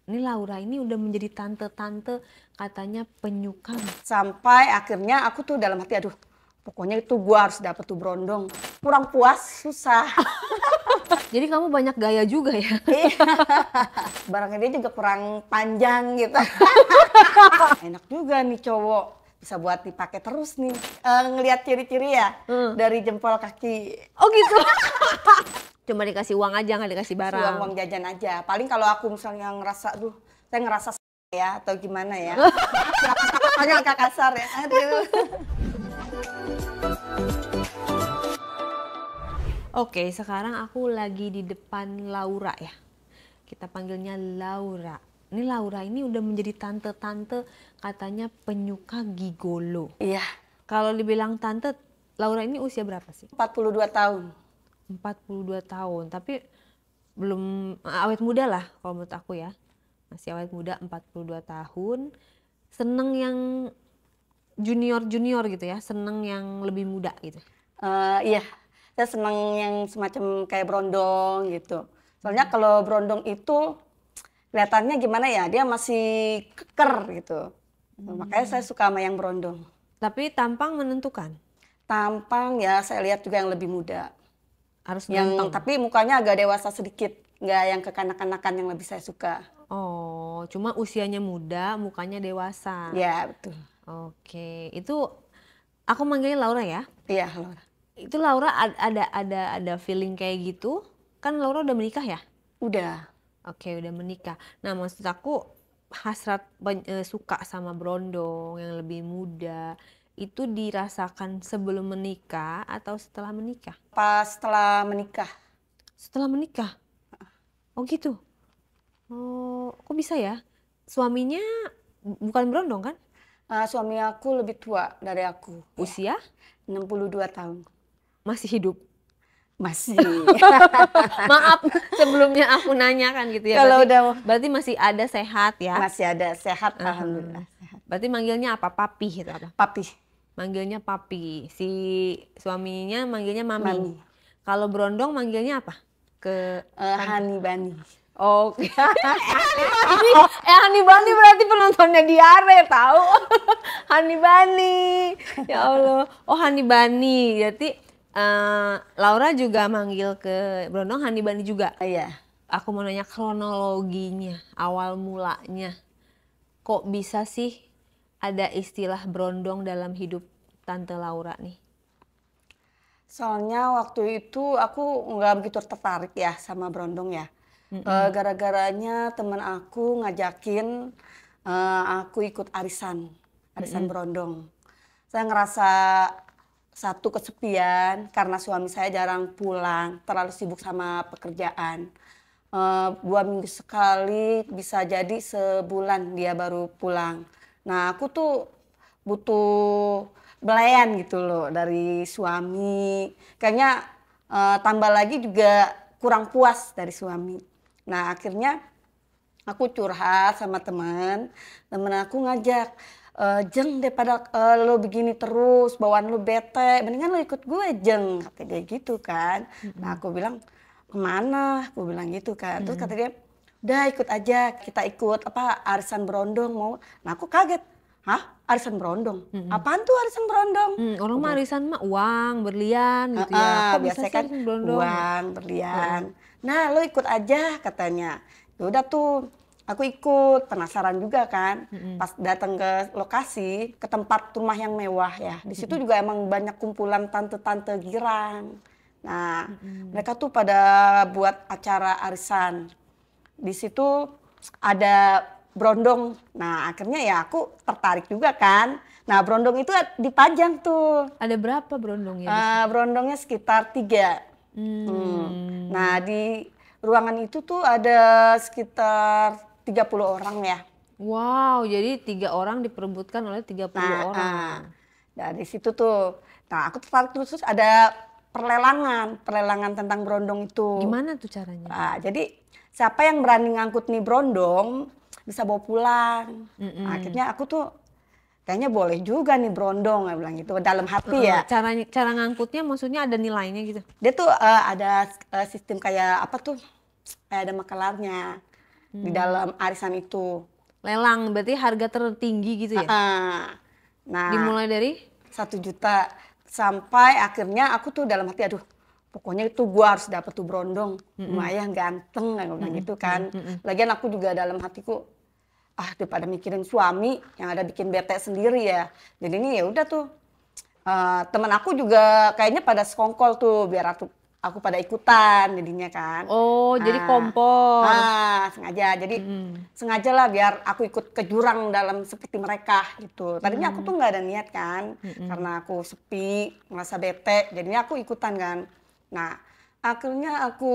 Ini Laura ini udah menjadi tante-tante katanya penyuka. Sampai akhirnya aku tuh dalam hati, aduh pokoknya itu gua harus dapet tuh Brondong. Kurang puas, susah. Jadi kamu banyak gaya juga ya? Barangnya dia juga kurang panjang gitu. Enak juga nih cowok, bisa buat dipakai terus nih. Ngelihat ciri-ciri ya dari jempol kaki. Oh gitu? Cuma dikasih uang aja, nggak dikasih barang. Uang jajan aja. Paling kalau aku misalnya ngerasa, aduh saya ngerasa ya atau gimana ya. Kata-katanya agak kasar ya. Aduh. Oke, sekarang aku lagi di depan Laura ya. Kita panggilnya Laura. Ini Laura ini udah menjadi tante-tante katanya penyuka gigolo. Iya. Kalau dibilang tante, Laura ini usia berapa sih? 42 tahun. 42 tahun, tapi belum awet muda lah kalau menurut aku ya. Masih awet muda, 42 tahun. Seneng yang junior-junior gitu ya, seneng yang lebih muda gitu. Iya, saya seneng yang semacam kayak Brondong gitu. Soalnya kalau Brondong itu kelihatannya gimana ya, dia masih keker gitu. Makanya saya suka sama yang Brondong. Tapi tampang menentukan. Tampang ya saya lihat juga yang lebih muda. Harus Yang ganteng. tapi mukanya agak dewasa sedikit, nggak yang kekanak-kanakan yang lebih saya suka. Oh, cuma usianya muda, mukanya dewasa. Ya betul. Oke, itu aku manggilnya Laura ya. Iya Laura. Itu Laura ada feeling kayak gitu. Kan Laura udah menikah ya? Udah. Oke, udah menikah. Nah, maksud aku hasrat suka sama Brondong yang lebih muda itu dirasakan sebelum menikah atau setelah menikah? Pas setelah menikah. Setelah menikah? Oh gitu? Oh, kok bisa ya? Suaminya bukan Brondong kan? Suami aku lebih tua dari aku. Usia 62 tahun. masih hidup. Masih. Maaf, sebelumnya aku nanyakan gitu ya. Kalau berarti masih ada sehat ya? Masih ada sehat, alhamdulillah. Sehat. Berarti manggilnya apa? Papi gitu apa? Papi. Manggilnya papi. Si suaminya manggilnya mami. Mami. Kalau Brondong manggilnya apa? Hani Bani. Oke. Hani Bani berarti penontonnya diare tahu. Hani Bani. Ya Allah. Oh, Hani Bani. Berarti Laura juga manggil ke Brondong Hani Bani juga. Iya. Aku mau nanya kronologinya, awal mulanya. Kok bisa sih ada istilah Brondong dalam hidup Tante Laura nih? Soalnya waktu itu aku nggak begitu tertarik ya sama Brondong ya. Gara-garanya teman aku ngajakin aku ikut arisan Brondong. Saya ngerasa satu kesepian karena suami saya jarang pulang, terlalu sibuk sama pekerjaan. 2 minggu sekali, bisa jadi sebulan dia baru pulang. Nah aku tuh butuh belayan gitu loh dari suami. Kayaknya tambah lagi juga kurang puas dari suami. Nah akhirnya aku curhat sama temen aku ngajak, Jeng daripada lo begini terus, bawaan lo bete, mendingan lo ikut gue Jeng, kata dia gitu kan. Nah aku bilang, kemana? Aku bilang gitu kan. Terus kata dia, udah ikut aja, kita ikut arisan Brondong mau. Nah aku kaget, hah? Arisan Brondong? Apaan tuh arisan Brondong? Orang mah arisan mah uang, berlian gitu ya. Kok bisa Biasanya sih kan arisan Brondong? uang, berlian. Nah lo ikut aja katanya. Udah tuh. Aku ikut, penasaran juga kan. Pas datang ke lokasi, ke tempat rumah yang mewah ya. Di situ juga emang banyak kumpulan tante-tante girang. Nah, mereka tuh pada buat acara arisan. Di situ ada Brondong. Nah, akhirnya ya aku tertarik juga kan. Nah, Brondong itu dipajang tuh. Ada berapa Brondongnya? Brondongnya sekitar 3. Nah, di ruangan itu tuh ada sekitar 30 orang ya. Wow, jadi 3 orang diperebutkan oleh 30 orang. Nah, di situ tuh. Nah, aku tertarik terus ada perlelangan tentang Brondong itu. Gimana tuh caranya? Nah, jadi siapa yang berani ngangkut nih Brondong bisa bawa pulang. Nah, akhirnya aku tuh kayaknya boleh juga nih Brondong, bilang gitu dalam hati ya. Cara ngangkutnya maksudnya ada nilainya gitu? Dia tuh ada sistem kayak apa tuh? Kayak ada makelarnya. di dalam arisan itu. Lelang berarti harga tertinggi gitu ya? Nah, Dimulai dari 1 juta sampai akhirnya aku tuh dalam hati, aduh, pokoknya itu gua harus dapet tuh berondong, lumayan ganteng, aku bilang gitu kan. Lagian aku juga dalam hatiku, daripada mikirin suami yang ada bikin bete sendiri ya. Jadi ini ya udah tuh. Temen aku juga kayaknya pada sekongkol tuh biar aku pada ikutan jadinya kan. Oh, jadi kompor. Sengaja. Jadi sengaja lah biar aku ikut ke jurang dalam seperti mereka gitu. Tadinya aku tuh nggak ada niat kan, karena aku sepi, ngerasa bete, jadinya aku ikutan kan. Nah, akhirnya aku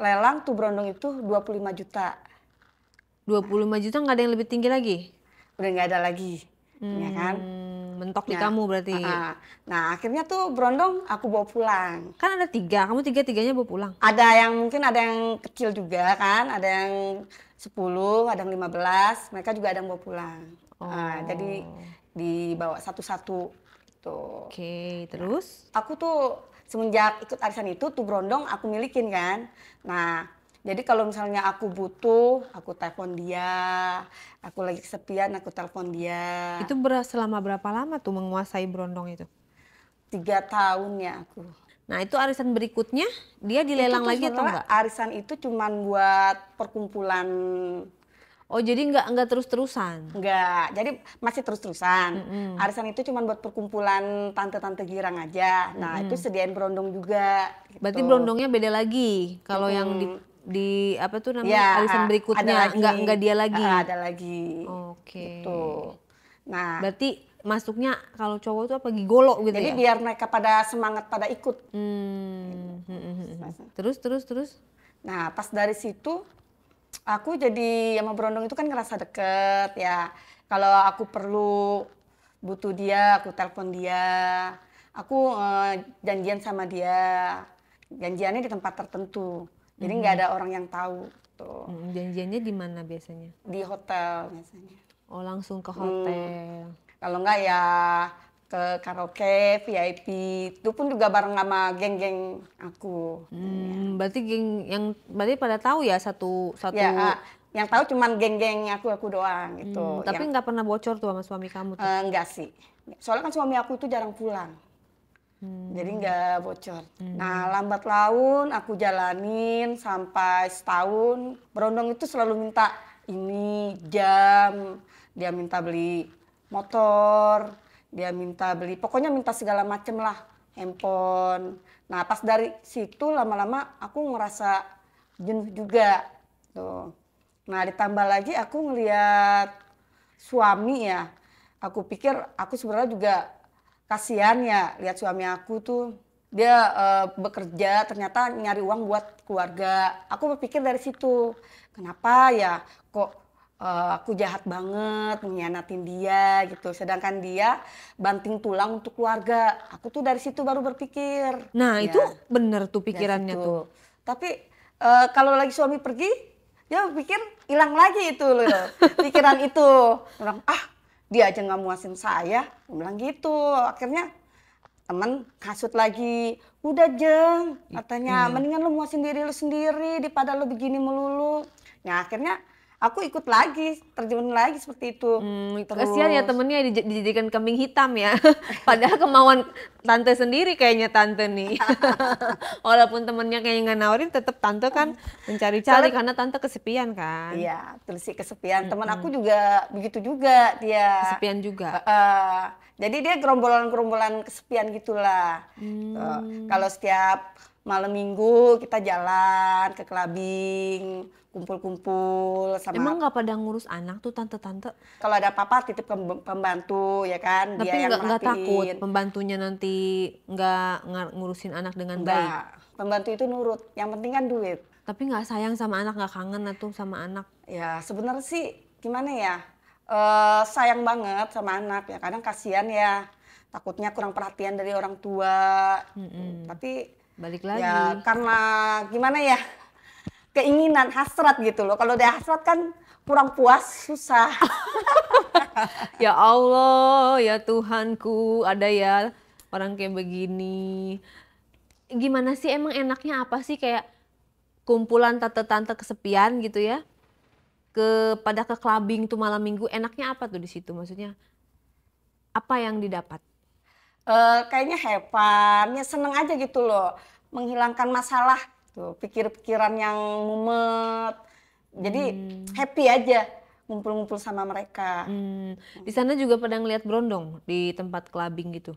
lelang tuh berondong itu 25 juta. 25 juta nggak ada yang lebih tinggi lagi? Udah nggak ada lagi, ya kan. Mentok di kamu berarti. Nah, akhirnya tuh berondong aku bawa pulang. Kan ada 3, kamu 3-tiganya bawa pulang. Ada yang mungkin ada yang kecil juga kan, ada yang 10, ada yang 15, mereka juga ada yang bawa pulang. Jadi dibawa satu-satu tuh. Oke, terus? Aku tuh semenjak ikut arisan itu tuh berondong aku milikin kan. Nah, jadi kalau misalnya aku butuh, aku telepon dia. Aku lagi kesepian, aku telepon dia. Itu selama berapa lama tuh menguasai berondong itu? 3 tahun ya aku. Nah, itu arisan berikutnya dia dilelang lagi atau enggak? Arisan itu cuman buat perkumpulan. Oh, jadi enggak terus-terusan? Enggak, jadi masih terus-terusan. Arisan itu cuman buat perkumpulan tante-tante girang aja. Nah, itu sediain berondong juga. Gitu. Berarti berondongnya beda lagi. Kalau yang di apa tuh namanya, ya, arisan berikutnya enggak dia lagi. Ada lagi. Oke. Gitu. Nah, berarti masuknya kalau cowok itu apa gigolo gitu jadi ya? biar mereka pada semangat pada ikut. Terus? Nah, pas dari situ aku jadi sama berondong itu kan ngerasa deket ya. Kalau aku perlu butuh dia, aku telepon dia. Aku janjian sama dia. Janjiannya di tempat tertentu. Jadi nggak ada orang yang tahu. Tuh. Janjiannya di mana biasanya? Di hotel biasanya. Oh, langsung ke hotel. Kalau nggak ya ke karaoke, VIP. Itu pun juga bareng sama geng-geng aku. Berarti geng yang berarti pada tahu ya satu. Ya, yang tahu cuman geng-geng aku doang gitu. Tapi nggak pernah bocor tuh sama suami kamu tuh? Enggak sih. Soalnya kan suami aku itu jarang pulang. Jadi nggak bocor. Nah, lambat laun aku jalanin sampai setahun. Berondong itu selalu minta ini jam, dia minta beli motor, dia minta beli, pokoknya minta segala macem lah, handphone. Nah, pas dari situ lama-lama aku ngerasa jenuh juga. Tuh. Nah, ditambah lagi aku ngeliat suami ya. Aku pikir aku sebenarnya juga kasihan ya lihat suami aku tuh dia bekerja ternyata nyari uang buat keluarga. Aku berpikir dari situ, kenapa ya kok aku jahat banget mengkhianatin dia gitu. Sedangkan dia banting tulang untuk keluarga. Aku tuh dari situ baru berpikir. Nah, itu bener tuh pikirannya tuh. Tapi kalau lagi suami pergi, dia pikir hilang lagi itu loh. Pikiran itu. Bilang, dia aja nggak muasin saya. Dia bilang gitu. Akhirnya temen kasut lagi. Udah Jeng, katanya mendingan lu muasin diri lu sendiri daripada lu begini melulu. Nah, akhirnya aku ikut lagi, terjun lagi seperti itu. Kasihan ya temennya dijadikan kambing hitam ya. Padahal kemauan tante sendiri kayaknya tante nih. Walaupun temennya kayaknya nggak nawarin, tetap tante kan mencari-cari karena tante kesepian kan. Iya, terus sih kesepian. Temen aku juga begitu juga dia. Kesepian juga. Jadi dia gerombolan-gerombolan kesepian gitulah. Kalau setiap malam minggu kita jalan ke clubbing, kumpul-kumpul sama. Emang nggak pada ngurus anak tuh tante-tante? Kalau ada apa-apa titip ke pembantu ya kan. Tapi dia yang nggak takut merhatiin. pembantunya nanti nggak ngurusin anak dengan baik? Enggak, pembantu itu nurut. Yang penting kan duit. Tapi nggak sayang sama anak, nggak kangen tuh sama anak? Ya sebenarnya sih gimana ya, sayang banget sama anak ya. Kadang kasihan ya, takutnya kurang perhatian dari orang tua. Tapi balik lagi. Ya karena gimana ya, keinginan, hasrat gitu loh. Kalau udah hasrat kan kurang puas, susah. Ya Allah, ya Tuhanku, ada ya orang kayak begini. Gimana sih emang enaknya apa sih kayak kumpulan tante-tante kesepian gitu ya? pada ke clubbing tuh malam minggu, enaknya apa tuh di situ? Maksudnya apa yang didapat? Kayaknya have fun, ya seneng aja gitu loh, menghilangkan masalah tuh, pikir-pikiran yang mumet. Jadi happy aja ngumpul-ngumpul sama mereka. Di sana juga pada ngeliat berondong di tempat clubbing gitu.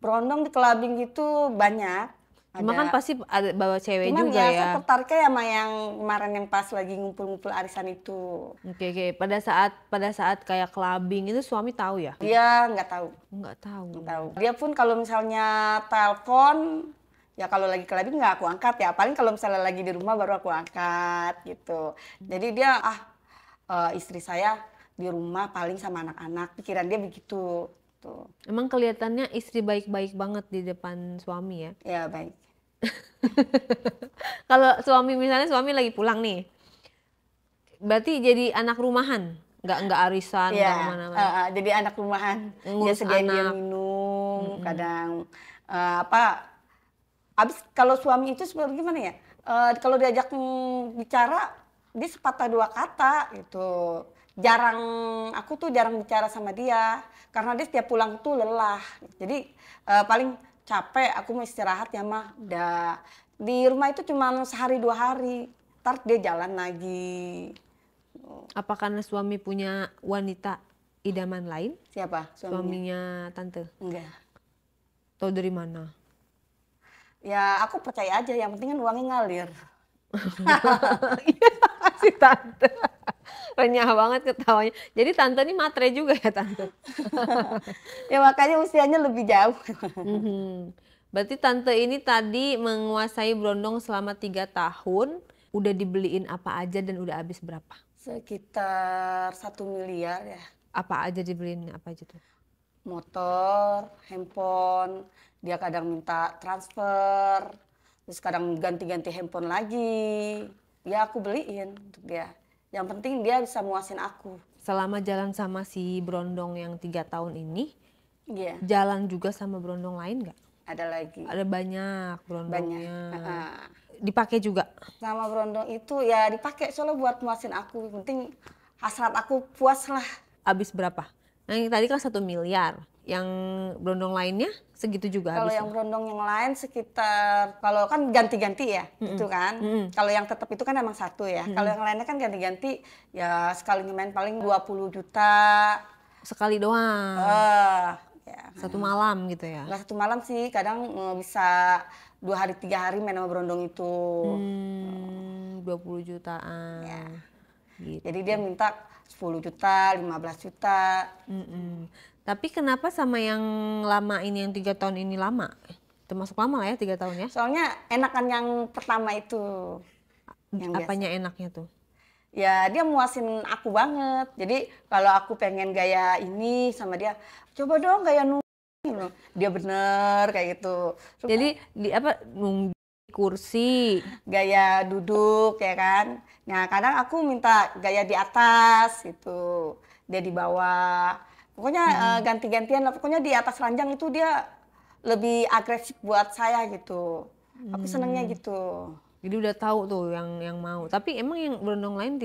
Berondong di clubbing gitu banyak. Cuma kan pasti ada bawa cewek Cuman juga ya ya. saya tertariknya sama yang kemarin yang pas lagi ngumpul-ngumpul arisan itu. Oke. Pada saat kayak clubbing itu suami tahu ya? Dia nggak tahu. Nggak tahu. Nggak tahu. Dia pun kalau misalnya telepon, ya kalau lagi clubbing nggak aku angkat ya. Paling kalau misalnya lagi di rumah baru aku angkat gitu. Jadi dia istri saya di rumah paling sama anak-anak. Pikiran dia begitu. Tuh. Emang kelihatannya istri baik-baik banget di depan suami ya? Ya baik. Kalau misalnya suami lagi pulang nih, berarti jadi anak rumahan, nggak arisan, nggak Iya, kemana-mana. jadi anak rumahan. Dia Ngurus sediain dia anak. minum, kadang abis kalau suami itu seperti gimana ya? Kalau diajak bicara, dia sepatah dua kata gitu. Aku tuh jarang bicara sama dia, karena dia setiap pulang tuh lelah. Jadi paling capek, aku mau istirahat ya mah. Udah di rumah itu cuma sehari 2 hari, ntar dia jalan lagi. Apa karena suami punya wanita idaman lain? Siapa? Suaminya tante? Enggak. Tahu dari mana? Ya aku percaya aja, yang penting kan uangnya ngalir. Si tante. Renyah banget ketawanya. Jadi tante ini matre juga ya tante? Ya makanya usianya lebih jauh. Berarti tante ini tadi menguasai berondong selama 3 tahun. Udah dibeliin apa aja dan udah habis berapa? Sekitar 1 miliar ya. Apa aja dibeliin, apa aja tuh? Motor, handphone, dia kadang minta transfer, terus kadang ganti-ganti handphone lagi. Ya aku beliin untuk dia. Yang penting dia bisa muasin aku. Selama jalan sama si berondong yang 3 tahun ini, Iya. jalan juga sama berondong lain nggak? Ada lagi. Ada banyak berondongnya. Banyak. Dipakai juga? Sama berondong itu ya dipakai soalnya buat muasin aku. Yang penting hasrat aku puas lah. Habis berapa? Yang tadi kan 1 miliar. Yang berondong lainnya segitu juga Kalau habisnya? yang berondong yang lain sekitar, kalau kan ganti-ganti ya, itu kan. Kalau yang tetap itu kan emang satu ya. Kalau yang lainnya kan ganti-ganti, ya sekali main paling 20 juta. Sekali doang? Ya. Satu malam gitu ya? Nggak 1 malam sih, kadang bisa 2 hari 3 hari main sama berondong itu. 20 jutaan. Ya. Gitu. Jadi dia minta 10 juta, 15 juta. Tapi kenapa sama yang lama ini, yang 3 tahun ini lama? Termasuk lama lah ya 3 tahun ya? Soalnya enakan yang pertama itu. Yang Apanya enaknya tuh? Ya dia muasin aku banget. Jadi kalau aku pengen gaya ini sama dia, coba dong gaya loh. Dia bener kayak gitu. Terus Jadi nunggu kursi. gaya duduk ya kan. Nah kadang aku minta gaya di atas gitu. Dia di bawah. Pokoknya ganti-gantian lah. Pokoknya di atas ranjang itu dia lebih agresif buat saya gitu. Aku senengnya gitu. Jadi udah tahu tuh yang mau. Tapi emang yang berondong lain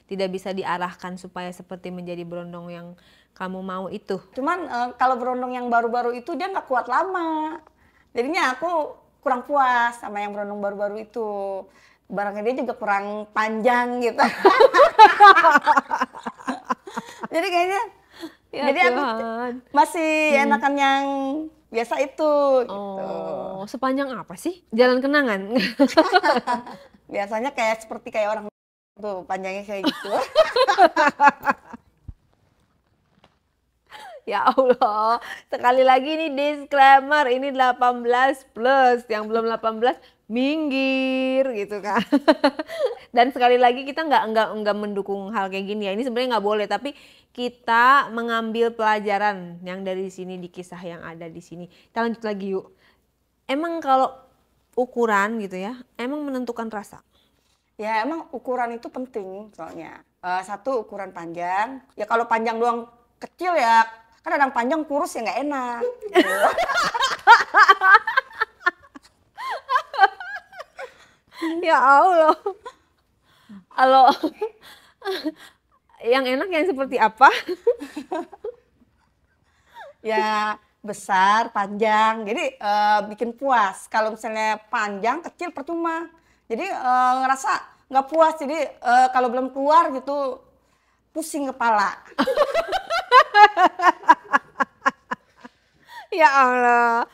tidak bisa diarahkan supaya seperti menjadi berondong yang kamu mau itu. Cuman kalau berondong yang baru-baru itu dia nggak kuat lama. Jadinya aku kurang puas sama yang berondong baru-baru itu. Barangnya dia juga kurang panjang gitu. Jadi kayaknya Ya jadi aku Tuhan. masih enakan yang biasa itu gitu. Oh, sepanjang apa sih? Jalan kenangan? Biasanya seperti orang tuh panjangnya kayak gitu. Ya Allah, sekali lagi nih disclaimer, ini 18 plus, yang belum 18 minggir gitu kan. Dan sekali lagi kita nggak mendukung hal kayak gini ya, ini sebenarnya nggak boleh, tapi kita mengambil pelajaran yang dari sini, di kisah yang ada di sini. Kita lanjut lagi yuk. Emang kalau ukuran gitu ya, emang menentukan rasa? Ya emang ukuran itu penting soalnya. Satu ukuran panjang, ya kalau panjang doang kecil ya, kan ada yang panjang kurus ya nggak enak. Gitu. Ya Allah. Yang enak yang seperti apa? Ya besar, panjang, jadi bikin puas. Kalau misalnya panjang, kecil percuma. Jadi ngerasa nggak puas. Jadi kalau belum keluar gitu pusing kepala. Ya Allah.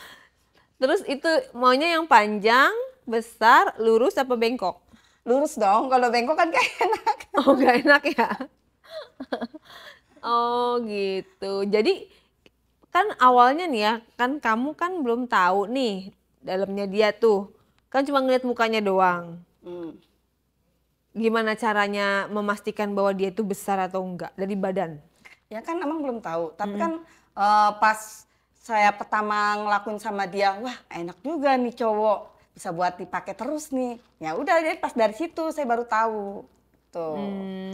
Terus itu maunya yang panjang, besar, lurus apa bengkok? Lurus dong, kalau bengkok kan gak enak. Oh, gak enak ya? Oh gitu. Jadi kan awalnya nih ya, kan kamu kan belum tahu nih dalamnya dia tuh. Kan cuma ngeliat mukanya doang. Hmm. Gimana caranya memastikan bahwa dia itu besar atau enggak dari badan? Ya kan emang belum tahu, tapi kan pas saya pertama ngelakuin sama dia, wah enak juga nih cowok, bisa buat dipakai terus nih. Ya udah, jadi pas dari situ saya baru tahu. Tuh.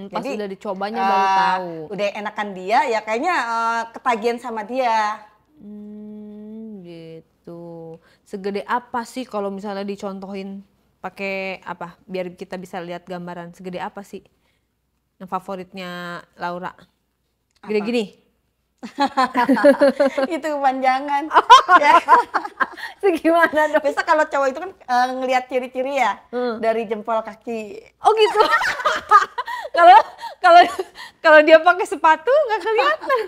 Pas Jadi udah dicobanya baru tahu. udah enakan dia, ya kayaknya ketagihan sama dia. Gitu. Segede apa sih kalau misalnya dicontohin pakai apa? Biar kita bisa lihat gambaran. Segede apa sih yang favoritnya Laura? Gede Apa? gini. Itu kepanjangan. Ya. Segimana dong? Biasa kalau cowok itu kan ngelihat ciri-ciri ya dari jempol kaki. Oh gitu. Kalau kalau kalau dia pakai sepatu nggak kelihatan.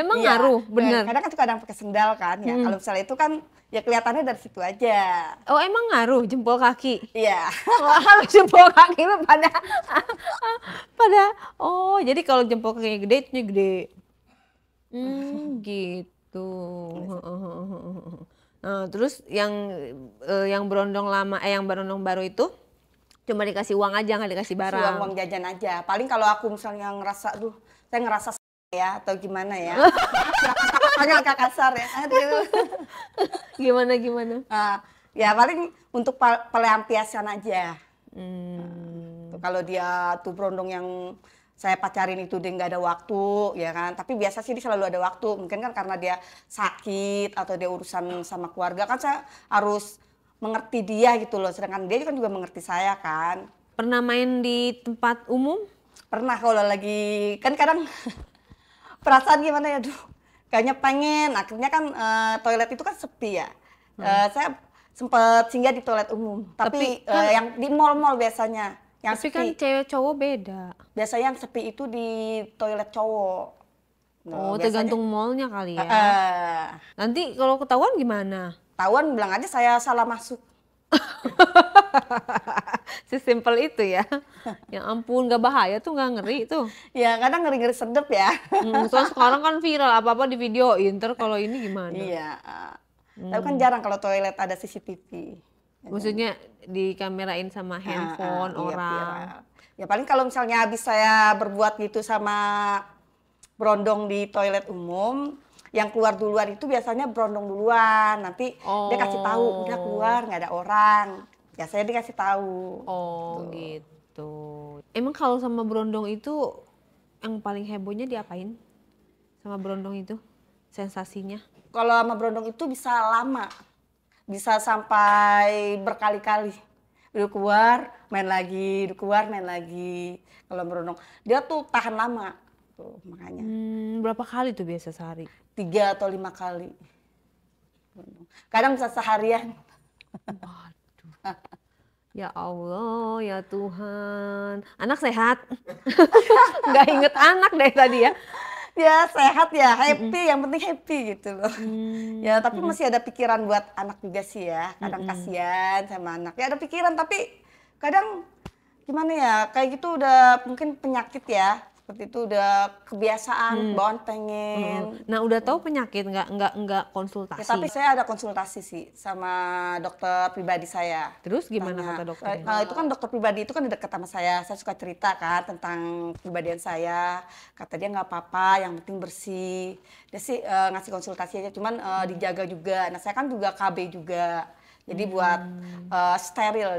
Emang Iya. ngaruh, Nah, bener. kadang kan suka ada yang pakai sendal kan ya. Kalau misalnya itu kan ya kelihatannya dari situ aja. Oh emang ngaruh jempol kaki. Iya. Wah, kalau jempol kaki lu pada oh jadi kalau jempol kakinya gede itu gede. Gitu. Nah, terus yang berondong lama yang berondong baru itu cuma dikasih uang aja nggak dikasih barang. Uang jajan aja. Paling kalau aku misalnya ngerasa, aduh, saya ngerasa ya atau gimana ya. Hanya agak kasar ya. Aduh. Gimana gimana? Ya paling untuk pelampiasan aja. Tuh, kalau dia tuh berondong yang saya pacarin itu dia nggak ada waktu ya kan, tapi biasa sih dia selalu ada waktu, mungkin kan karena dia sakit atau dia urusan sama keluarga kan saya harus mengerti dia gitu loh, sedangkan dia kan juga mengerti saya kan. Pernah main di tempat umum? Pernah kalau lagi kan kadang perasaan gimana ya, duh kayaknya pengen, akhirnya kan toilet itu kan sepi ya. Saya sempet singgah di toilet umum, tapi kan- yang di mall-mall biasanya yang Tapi sepi. kan cewek cowok beda. Biasanya yang sepi itu di toilet cowok. Oh, Biasanya, tergantung mallnya kali ya. Nanti kalau ketahuan gimana? tahuan bilang aja saya salah masuk. Sesimpel itu ya. Ya ampun, gak bahaya tuh, gak ngeri tuh. Ya kadang ngeri-ngeri sedep ya. Soalnya sekarang kan viral, apa-apa di videoin. Ntar kalau ini gimana? Iya. Tapi kan jarang kalau toilet ada CCTV. Maksudnya dikamerain sama handphone Iya, orang. viral. Ya paling kalau misalnya habis saya berbuat gitu sama berondong di toilet umum, yang keluar duluan itu biasanya berondong duluan. Nanti dia kasih tahu, udah keluar nggak ada orang. Biasanya dia kasih tahu. Oh gitu. Emang kalau sama berondong itu yang paling hebohnya diapain? Sama berondong itu sensasinya? Kalau sama berondong itu bisa lama, bisa sampai berkali-kali. Udah keluar, main lagi, udah keluar, main lagi. Kalau berondong, dia tuh tahan lama, tuh makanya. Berapa kali tuh biasa sehari? 3 atau 5 kali. Kadang bisa seharian. Ya Allah, ya Tuhan. Anak sehat? Nggak inget anak deh tadi ya. Ya sehat ya, happy, yang penting happy gitu loh. Ya tapi masih ada pikiran buat anak juga sih ya. Kadang kasihan sama anak. Ya ada pikiran tapi kadang gimana ya, kayak gitu udah mungkin penyakit ya. Seperti itu udah kebiasaan, bawaan pengen. Nah udah tahu penyakit nggak konsultasi. Ya, tapi saya ada konsultasi sih sama dokter pribadi saya. Terus gimana Tanya. kata dokternya? Kalau itu kan dokter pribadi itu kan dekat sama saya suka cerita kan tentang kepribadian saya. Kata dia nggak apa-apa, yang penting bersih. Dia sih ngasih konsultasi aja, cuman dijaga juga. Nah saya kan juga KB juga, jadi buat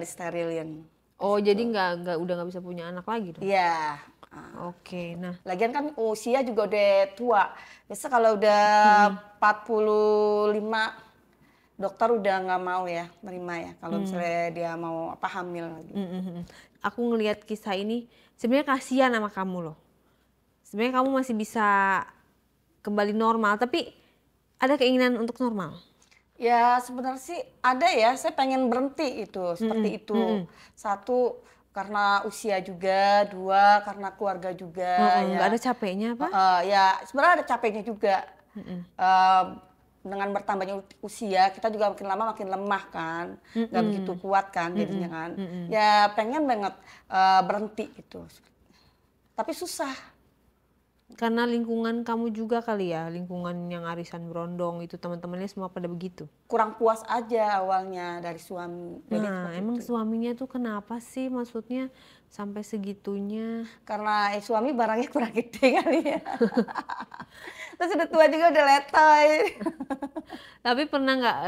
disterilin. Oh jadi udah nggak bisa punya anak lagi dong? Iya. Oke, nah Lagian kan usia juga udah tua. Biasa kalau udah 45, dokter udah nggak mau ya nerima ya. Kalau misalnya dia mau hamil lagi. aku ngelihat kisah ini sebenarnya kasihan sama kamu loh. Sebenarnya kamu masih bisa kembali normal, tapi ada keinginan untuk normal. Ya sebenarnya sih ada ya, saya pengen berhenti itu seperti itu. Satu karena usia juga, dua karena keluarga juga ya. Nggak ada capeknya apa? Ya sebenarnya ada capeknya juga. Eh, dengan bertambahnya usia kita juga makin lama makin lemah kan, nggak begitu kuat kan jadinya kan. Ya pengen banget berhenti gitu. Tapi susah. Karena lingkungan kamu juga kali ya, lingkungan yang arisan Brondong itu teman-temannya semua pada begitu. Kurang puas aja awalnya dari suami. Jadi Nah, emang suaminya tuh kenapa sih maksudnya sampai segitunya? karena suami barangnya kurang gede kali ya. Terus udah tua juga udah letoy. Tapi pernah nggak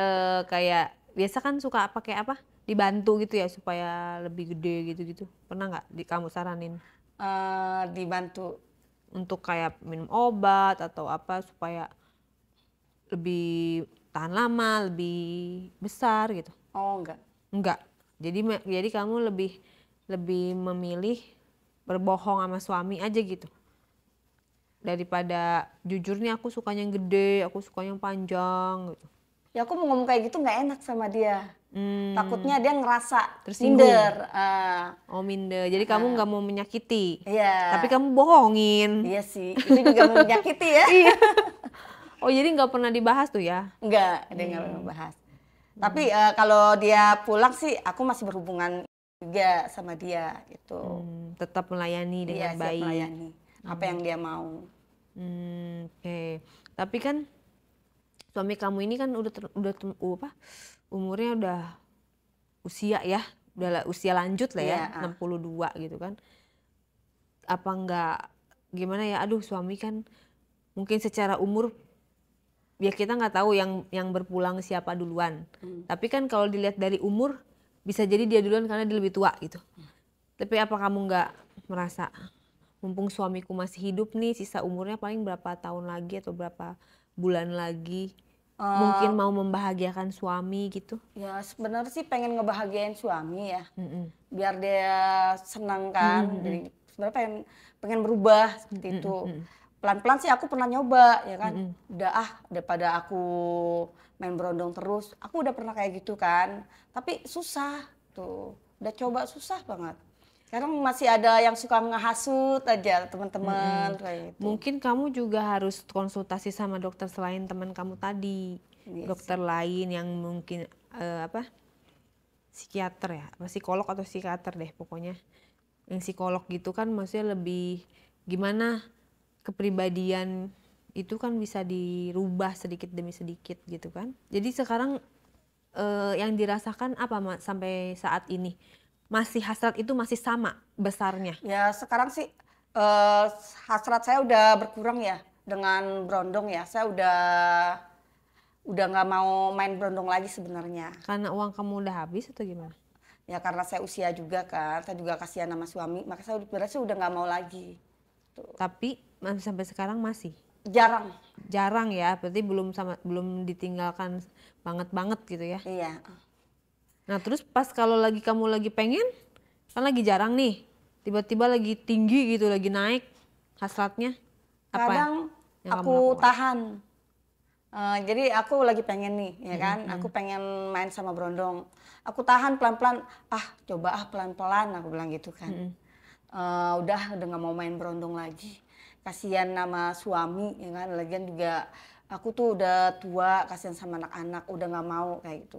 kayak biasa kan suka pakai apa? Dibantu gitu ya supaya lebih gede gitu-gitu. Pernah nggak kamu saranin Dibantu. untuk kayak minum obat atau apa supaya lebih tahan lama, lebih besar gitu? Oh enggak. Enggak. Jadi kamu lebih memilih berbohong sama suami aja gitu. Daripada jujur nih aku sukanya yang gede, aku sukanya yang panjang gitu. Ya aku mau ngomong kayak gitu nggak enak sama dia. Takutnya dia ngerasa Tersinggung. minder. Oh minder, jadi kamu nggak mau menyakiti. Iya. Tapi kamu bohongin. Iya sih, itu juga mau menyakiti ya. Iya. Oh jadi nggak pernah dibahas tuh ya? Enggak, dia nggak pernah bahas. Tapi kalau dia pulang sih, aku masih berhubungan juga sama dia gitu. Tetap melayani dengan Iya, siap baik. melayani apa yang dia mau. Oke. Tapi kan suami kamu ini kan umurnya udah usia lanjut lah ya, Iya, 62 gitu kan. Apa enggak gimana ya? Aduh, suami kan mungkin secara umur ya kita nggak tahu yang berpulang siapa duluan. Tapi kan kalau dilihat dari umur bisa jadi dia duluan karena dia lebih tua gitu. Tapi apa kamu nggak merasa mumpung suamiku masih hidup nih, sisa umurnya paling berapa tahun lagi atau berapa bulan lagi, mungkin mau membahagiakan suami gitu? Ya sebenarnya sih pengen ngebahagiain suami ya, biar dia senang kan. Jadi sebenarnya pengen berubah seperti itu. Pelan-pelan sih aku pernah nyoba ya kan. Udah daripada aku main berondong terus, aku udah pernah kayak gitu kan. Tapi susah tuh, udah coba susah banget. Sekarang masih ada yang suka ngehasut aja teman-teman kayak gitu. Mungkin kamu juga harus konsultasi sama dokter selain teman kamu tadi. Yes. Dokter lain yang mungkin psikiater ya, apa psikolog atau psikiater deh pokoknya. Yang psikolog gitu kan maksudnya lebih gimana kepribadian itu kan bisa dirubah sedikit demi sedikit gitu kan. Jadi sekarang yang dirasakan apa sampai saat ini? Masih hasrat itu masih sama besarnya? Ya sekarang sih hasrat saya udah berkurang ya dengan berondong ya. Saya udah nggak mau main berondong lagi sebenarnya. Karena uang kamu udah habis atau gimana? Ya karena saya usia juga kan, saya juga kasihan sama suami, maka saya sebenarnya udah nggak mau lagi. Tuh. Tapi sampai sekarang masih? Jarang ya, berarti belum ditinggalkan banget gitu ya? Iya. Nah terus pas kalau kamu lagi pengen, kan lagi jarang nih, tiba-tiba lagi tinggi gitu, lagi naik hasratnya. Kadang aku tahan. Jadi aku lagi pengen nih, ya kan? Aku pengen main sama berondong. Aku tahan pelan-pelan. Coba pelan-pelan, aku bilang gitu kan. Udah nggak mau main berondong lagi. Kasihan sama suami, ya kan? Lagian juga aku tuh udah tua, kasihan sama anak-anak, udah nggak mau kayak gitu.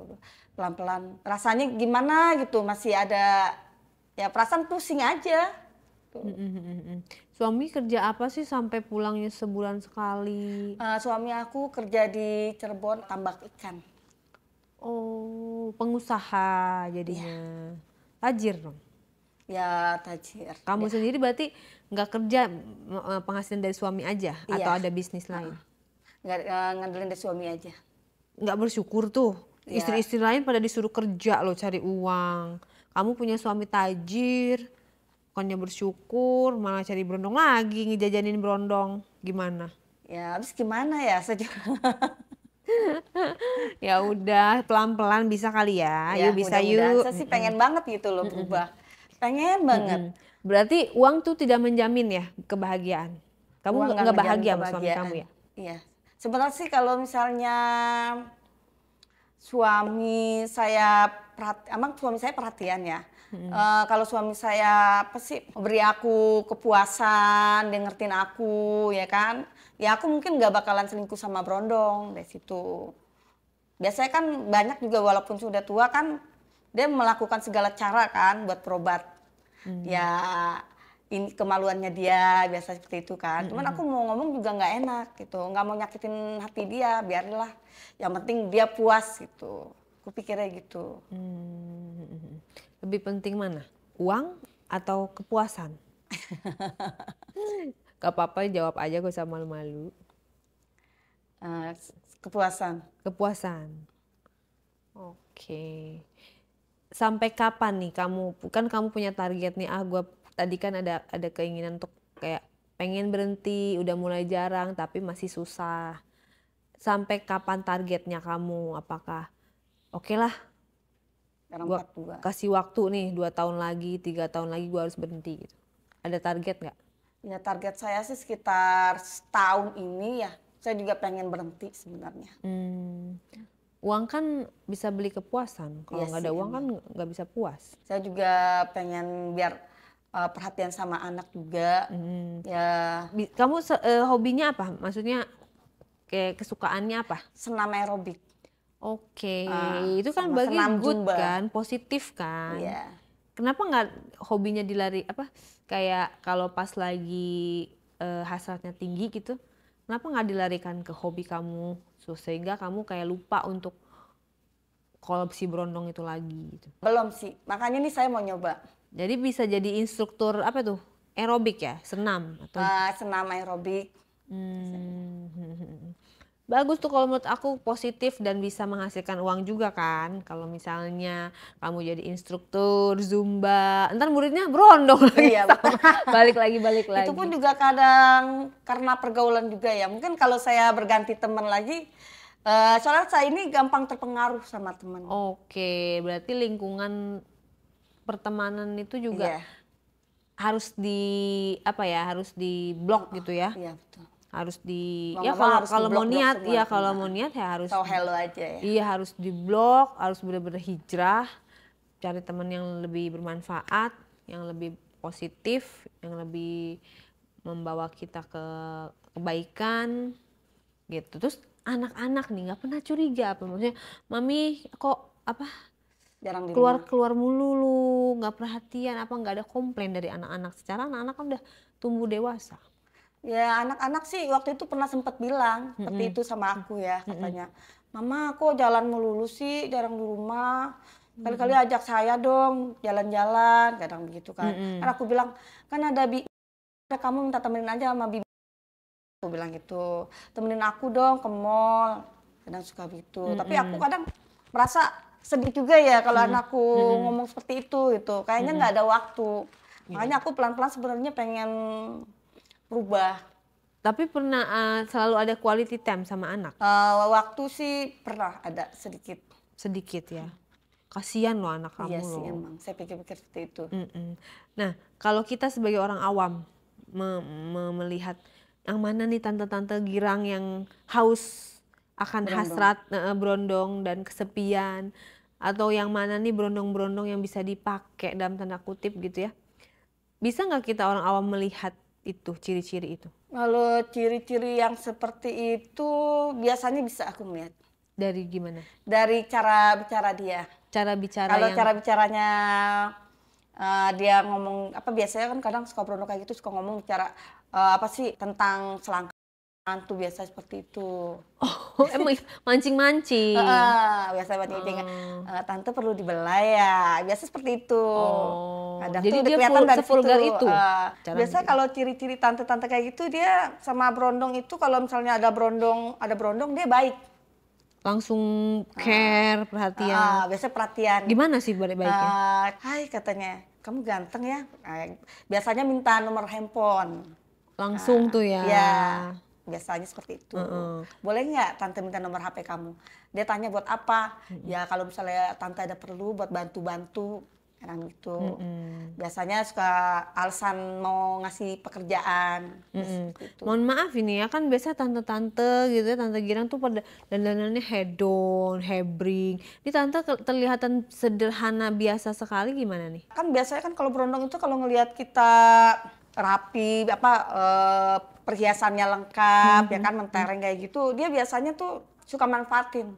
Pelan-pelan. Rasanya gimana gitu? Masih ada ya perasaan pusing aja. Suami kerja apa sih sampai pulangnya sebulan sekali? Suami aku kerja di Cirebon tambak ikan. Oh, pengusaha jadinya. Tajir dong. Ya tajir. Kamu sendiri berarti nggak kerja penghasilan dari suami aja atau ada bisnis lain? Nggak ngandelin dari suami aja. Nggak bersyukur tuh. Istri-istri lain pada disuruh kerja loh cari uang. Kamu punya suami tajir. Bukannya bersyukur, malah cari berondong lagi, ngejajanin berondong. Gimana? Ya, habis gimana ya? Ya udah, pelan-pelan bisa kali ya. Ya Yuk bisa yuk. Saya sih pengen banget gitu loh berubah. Pengen banget. Berarti uang tuh tidak menjamin ya kebahagiaan. Kamu Uang nggak menjamin bahagia sama suami kebahagiaan. kamu ya? Iya. Sebenarnya sih kalau misalnya suami saya emang suami saya perhatian ya. Kalau suami saya apa sih beri aku kepuasan, dia ngertiin aku ya kan. Ya aku mungkin nggak bakalan selingkuh sama Brondong dari situ. Biasanya kan banyak juga walaupun sudah tua kan dia melakukan segala cara kan buat berobat. Ya ini kemaluannya dia biasa seperti itu kan. Cuman aku mau ngomong juga nggak enak gitu, nggak mau nyakitin hati dia, biarinlah. Yang penting dia puas gitu. Aku pikirnya gitu. Lebih penting mana? Uang atau kepuasan? Gak apa-apa jawab aja, gak usah malu-malu. Kepuasan. Kepuasan. Oke. Sampai kapan nih kamu, kan kamu punya target nih, gua tadi kan ada keinginan untuk kayak pengen berhenti, udah mulai jarang tapi masih susah. Sampai kapan targetnya kamu? Apakah oke lah, gua kasih waktu nih 2 tahun lagi, 3 tahun lagi gua harus berhenti gitu. Ada target nggak? Ya target saya sih sekitar setahun ini ya. Saya juga pengen berhenti sebenarnya. Uang kan bisa beli kepuasan. Kalau nggak ada uang kan nggak bisa puas. Saya juga pengen biar perhatian sama anak juga. Ya. Kamu hobinya apa? Maksudnya kayak kesukaannya apa? Senam aerobik. Oke, itu kan bagi good Zumba. Kan, positif kan. Iya. Kenapa nggak hobinya dilari kayak kalau pas lagi hasratnya tinggi gitu, kenapa nggak dilarikan ke hobi kamu sehingga kamu kayak lupa untuk kalau si Brondong itu lagi gitu. Belum sih, makanya nih saya mau nyoba. Jadi bisa jadi instruktur apa tuh? Aerobik ya, senam atau senam aerobik. Bagus tuh kalau menurut aku, positif dan bisa menghasilkan uang juga kan. Kalau misalnya kamu jadi instruktur Zumba, ntar muridnya Brondong lagi. Iya, balik lagi. Itu pun juga kadang karena pergaulan juga ya. Mungkin kalau saya berganti teman lagi, soalnya saya ini gampang terpengaruh sama teman. Oke, berarti lingkungan pertemanan itu juga harus harus di blok gitu ya. Iya betul. Harus kalau mau niat ya harus tahu hello aja ya. Iya, harus di blok, harus benar-benar hijrah, cari teman yang lebih bermanfaat, yang lebih positif, yang lebih membawa kita ke kebaikan gitu. Terus anak-anak nih nggak pernah curiga apa maksudnya, mami kok jarang di keluar mulu lu, nggak perhatian, nggak ada komplain dari anak-anak? Secara anak-anak kan udah tumbuh dewasa. Ya anak-anak sih waktu itu pernah sempat bilang seperti itu sama aku ya, katanya, mama kok jalan melulu sih, jarang di rumah, kali-kali ajak saya dong jalan-jalan, kadang begitu kan. Kan aku bilang kan ada kamu minta temenin aja sama bibi, aku bilang gitu, temenin aku dong ke mall, kadang suka gitu. Tapi aku kadang merasa sedih juga ya kalau anakku ngomong seperti itu gitu, kayaknya nggak ada waktu. Makanya aku pelan-pelan sebenarnya pengen berubah. Tapi pernah selalu ada quality time sama anak? Waktu sih pernah ada sedikit. Sedikit ya? Kasian loh anak kamu. Iya sih emang, saya pikir-pikir seperti itu. Nah kalau kita sebagai orang awam melihat yang mana nih tante-tante girang yang haus akan hasrat Brondong dan kesepian, atau yang mana nih Brondong-Brondong yang bisa dipakai dalam tanda kutip gitu ya, bisa nggak kita orang awam melihat itu, ciri-ciri itu? Kalau ciri-ciri yang seperti itu biasanya bisa aku melihat. Dari gimana? Dari cara bicara dia. Cara bicara kalau cara bicaranya dia ngomong biasanya kan kadang suka Brondong kayak gitu, suka ngomong bicara tentang selangkangan tuh biasa seperti itu. Oh, emang mancing-mancing. Biasa mancing-mancing. Tante perlu dibelai ya. Biasa seperti itu. Kadang jadi dia sevulgar itu. Biasa kalau ciri-ciri tante-tante kayak gitu, dia sama Brondong itu kalau misalnya ada Brondong dia baik. Langsung care, perhatian. Biasa perhatian. Gimana sih baiknya? Hai katanya, kamu ganteng ya. Biasanya minta nomor handphone. Langsung tuh ya. Ya. Biasanya seperti itu. Boleh nggak tante minta nomor HP kamu? Dia tanya buat apa? Ya kalau misalnya tante ada perlu buat bantu-bantu. kadang gitu. Biasanya suka alasan mau ngasih pekerjaan. Gitu. Mohon maaf ini ya, kan biasa tante-tante gitu ya, Tante Girang tuh pada dandanannya hedon, hebring. Ini tante terlihatan sederhana biasa sekali, gimana nih? Kan biasanya kan kalau berondong itu kalau ngelihat kita rapi, perhiasannya lengkap, ya kan mentereng kayak gitu, dia biasanya tuh suka manfaatin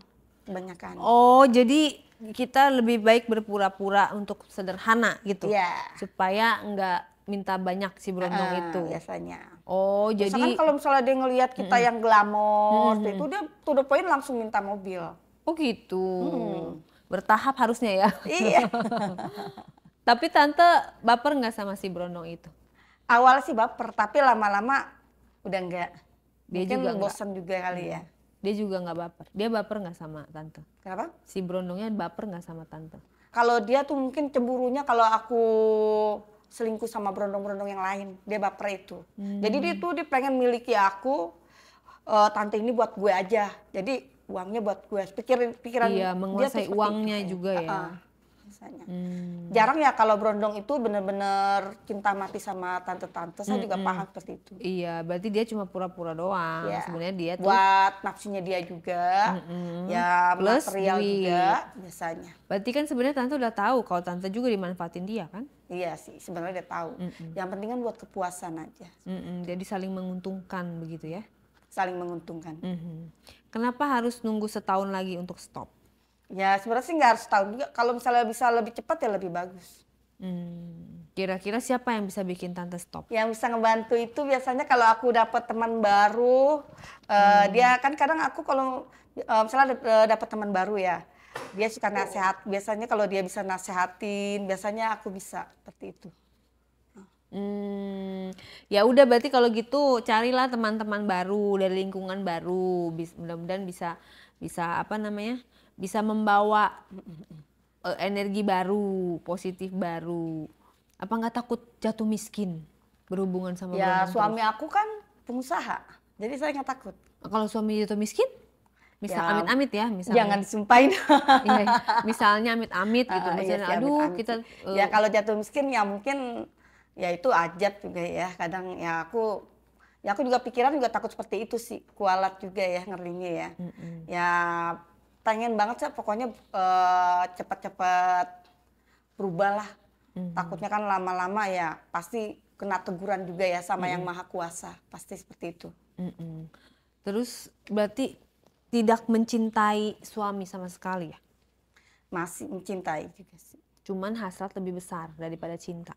kebanyakan. Oh, jadi kita lebih baik berpura-pura untuk sederhana gitu, Iya. supaya nggak minta banyak si berondong itu. Biasanya. Oh, Biasa jadi kan kalau misalnya dia ngelihat kita yang glamor, itu dia to the point langsung minta mobil. oh gitu. Bertahap harusnya ya. Iya. Tapi tante baper nggak sama si berondong itu? Awal sih baper, tapi lama-lama udah enggak. Dia Mungkin juga enggak. bosan juga kali ya. Dia juga nggak baper. Dia baper nggak sama tante? Kenapa? Si berondongnya baper nggak sama tante? Kalau dia tuh mungkin cemburunya kalau aku selingkuh sama berondong-berondong yang lain, dia baper itu. Jadi dia pengen miliki aku, tante ini buat gue aja. Jadi uangnya buat gue. Pikiran Iya, dia menguasai tuh seperti uangnya itu. juga ya. Biasanya. Jarang ya kalau berondong itu bener-bener cinta mati sama tante-tante. Saya juga paham seperti itu. Iya, berarti dia cuma pura-pura doang. Ya. Sebenarnya dia tuh Buat nafsunya dia juga, ya Plus material duit. juga biasanya. berarti kan sebenarnya tante udah tahu kalau tante juga dimanfaatin dia kan? Iya sih, sebenarnya dia tahu. Yang penting kan buat kepuasan aja, Jadi saling menguntungkan begitu ya. saling menguntungkan. Kenapa harus nunggu setahun lagi untuk stop? Ya sebenarnya sih nggak harus tahu juga. Kalau misalnya bisa lebih cepat ya lebih bagus. Kira-kira siapa yang bisa bikin tante stop? Yang bisa ngebantu itu biasanya kalau aku dapat teman baru, dia kan kadang aku kalau misalnya dapat teman baru ya, dia suka nasihat. Biasanya kalau dia bisa nasehatin, biasanya aku bisa seperti itu. Ya udah berarti kalau gitu carilah teman-teman baru dari lingkungan baru. Mudah-mudahan bisa apa namanya? Bisa membawa energi baru, positif baru. Apa nggak takut jatuh miskin berhubungan sama Ya berondong suami terus? aku kan pengusaha, jadi saya nggak takut. Kalau suami jatuh miskin? Misal Ya, amit-amit ya, misalnya. Jangan disumpahin. Iya, misalnya amit-amit gitu. Iya Misalnya, sih, aduh amit-amit kita sih. Ya kalau jatuh miskin ya mungkin ya itu ajat juga ya. Kadang ya aku juga pikiran juga takut seperti itu sih. Kualat juga ya ngerinya ya. Ya pengen banget sih pokoknya cepat-cepat berubah lah. Takutnya kan lama-lama ya pasti kena teguran juga ya sama yang maha kuasa. Pasti seperti itu. Terus berarti tidak mencintai suami sama sekali ya? Masih mencintai juga sih. Cuman hasrat lebih besar daripada cinta.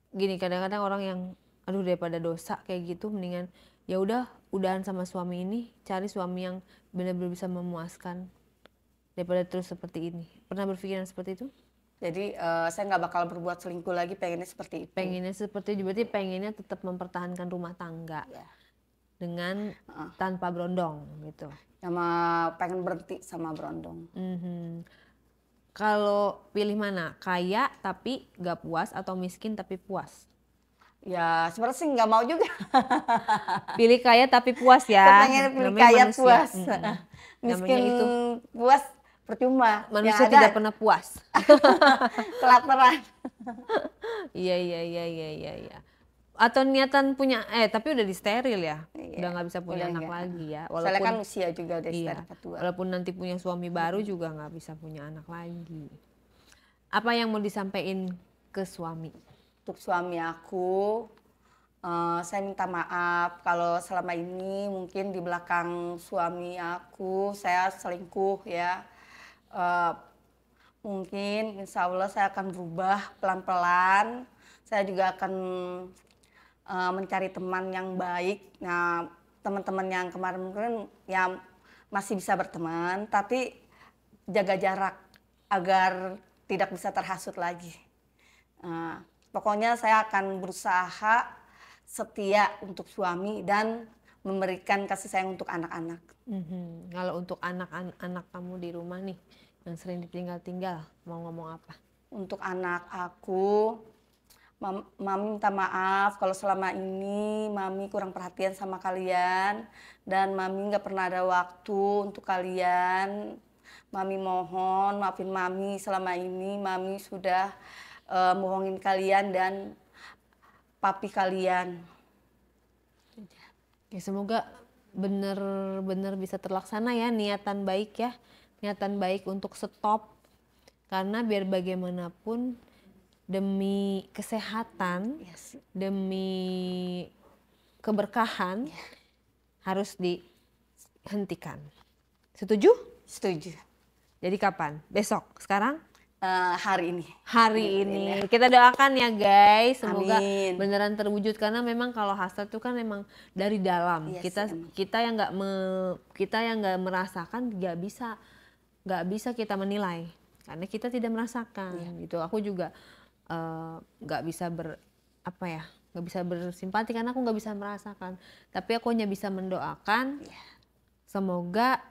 Gini, kadang-kadang orang yang aduh daripada dosa kayak gitu mendingan ya udah udahan sama suami ini, cari suami yang benar-benar bisa memuaskan daripada terus seperti ini. Pernah berpikiran seperti itu? Jadi saya nggak bakal berbuat selingkuh lagi, pengennya seperti itu. Pengennya seperti itu, berarti pengennya tetap mempertahankan rumah tangga Ya. dengan tanpa berondong gitu. Sama pengen berhenti sama berondong. Kalau pilih mana? Kaya tapi gak puas atau miskin tapi puas? Ya sebenarnya sih nggak mau juga. Pilih kaya tapi puas ya. Pengen pilih Namanya kaya manusia. puas. Namanya Miskin itu puas percuma. manusia Yang tidak ada pernah puas. kelaparan. Iya. Atau niatan punya, tapi udah disteril ya, Iya, udah nggak bisa punya udah anak nggak. lagi ya. Soalnya kan usia juga udah iya, istirahat tua. walaupun nanti punya suami baru juga nggak bisa punya anak lagi. Apa yang mau disampaikan ke suami? Untuk suami aku, saya minta maaf kalau selama ini mungkin di belakang suami aku saya selingkuh ya. Mungkin insya Allah saya akan berubah pelan-pelan. Saya juga akan mencari teman yang baik. Nah, teman-teman yang kemarin-kemarin yang masih bisa berteman, tapi jaga jarak agar tidak bisa terhasut lagi. Pokoknya saya akan berusaha setia untuk suami dan memberikan kasih sayang untuk anak-anak. Kalau untuk anak-anak kamu di rumah nih yang sering ditinggal-tinggal, mau ngomong apa? Untuk anak aku, Mami minta maaf kalau selama ini Mami kurang perhatian sama kalian dan Mami nggak pernah ada waktu untuk kalian. Mami mohon maafin Mami selama ini Mami sudah bohongin kalian dan papi kalian. Ya semoga benar-benar bisa terlaksana ya niatan baik ya. Niatan baik untuk stop. Karena biar bagaimanapun demi kesehatan, demi keberkahan harus dihentikan. Setuju? Setuju. Jadi kapan? Besok? Sekarang? Hari ini. Hari ini. Kita doakan ya guys, semoga Amin. beneran terwujud karena memang kalau hasad itu kan memang dari dalam. Iya kita sih, emang. kita yang nggak merasakan nggak bisa kita menilai karena kita tidak merasakan gitu. Aku juga nggak bisa nggak bisa bersimpati karena aku nggak bisa merasakan. Tapi aku hanya bisa mendoakan semoga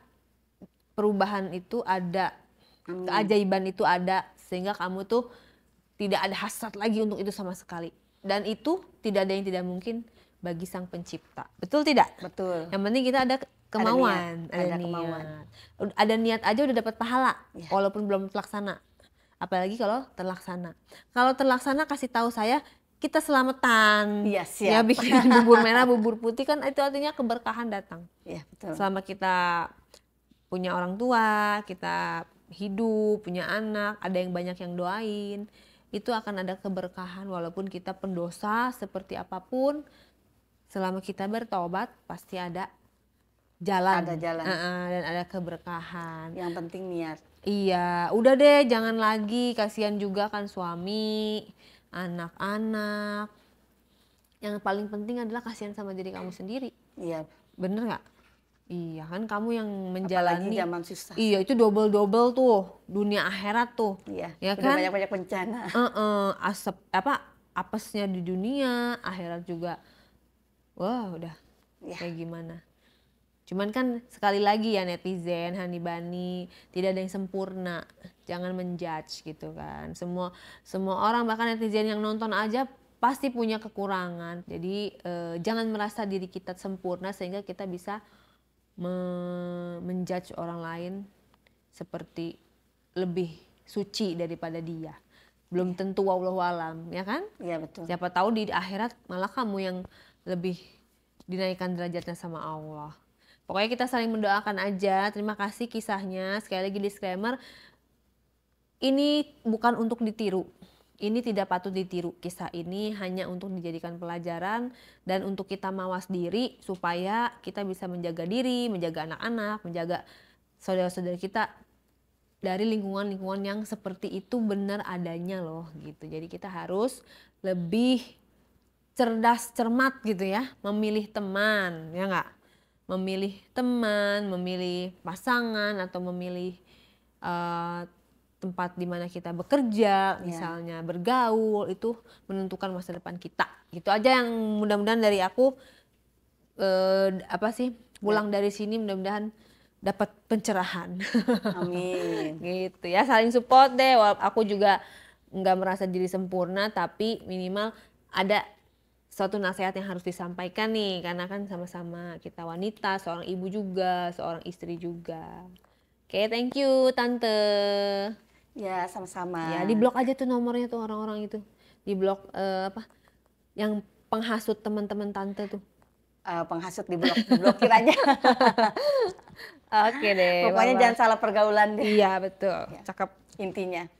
perubahan itu ada. Keajaiban itu ada sehingga kamu tuh tidak ada hasad lagi untuk itu sama sekali dan itu tidak ada yang tidak mungkin bagi sang pencipta, betul tidak? Betul. Yang penting kita ada kemauan, ada niat. Ada niat aja udah dapat pahala walaupun belum terlaksana, apalagi kalau terlaksana. Kalau terlaksana kasih tahu saya kita selamatan. Iya, siap. Ya bikin bubur merah bubur putih kan itu artinya keberkahan datang. Iya, betul. Selama kita punya orang tua, kita hidup, punya anak, ada yang banyak yang doain, itu akan ada keberkahan walaupun kita pendosa seperti apapun, selama kita bertobat pasti ada jalan. Ada jalan. Dan ada keberkahan. Yang penting niat. Iya, udah deh jangan lagi, kasihan juga kan suami, anak-anak. Yang paling penting adalah kasihan sama diri kamu sendiri. Iya. Bener nggak? Iya kan kamu yang menjalani. Apalagi zaman susah. Iya itu double tuh dunia akhirat tuh. Iya. Ya udah kan? banyak bencana. Apesnya di dunia, akhirat juga. Wah udah kayak gimana. Cuman kan sekali lagi ya netizen, Hanibani, tidak ada yang sempurna. Jangan menjudge gitu kan. Semua orang bahkan netizen yang nonton aja pasti punya kekurangan. Jadi jangan merasa diri kita sempurna sehingga kita bisa menjudge orang lain seperti lebih suci daripada dia. Belum tentu wallahu alam, ya kan? Iya betul. Siapa tahu di akhirat malah kamu yang lebih dinaikkan derajatnya sama Allah. Pokoknya kita saling mendoakan aja. Terima kasih kisahnya. Sekali lagi disclaimer, ini bukan untuk ditiru. Ini tidak patut ditiru. Kisah ini hanya untuk dijadikan pelajaran dan untuk kita mawas diri supaya kita bisa menjaga diri, menjaga anak-anak, menjaga saudara-saudara kita dari lingkungan-lingkungan yang seperti itu benar adanya loh gitu. Jadi kita harus lebih cerdas, cermat gitu ya, memilih teman, ya nggak? Memilih teman, memilih pasangan atau memilih tempat di mana kita bekerja, misalnya bergaul, itu menentukan masa depan kita. Gitu aja yang mudah-mudahan dari aku pulang dari sini mudah-mudahan dapat pencerahan. Amin. Gitu ya, saling support deh. Aku juga nggak merasa diri sempurna, tapi minimal ada suatu nasihat yang harus disampaikan nih, karena kan sama-sama kita wanita, seorang ibu juga, seorang istri juga. Oke, thank you Tante. Ya sama-sama. Ya di blok aja tuh nomornya tuh orang-orang itu. Di blok yang penghasut teman-teman Tante tuh. Penghasut di blokir aja. Oke deh. Pokoknya jangan salah pergaulan deh. Iya betul. Ya. Cakep Intinya.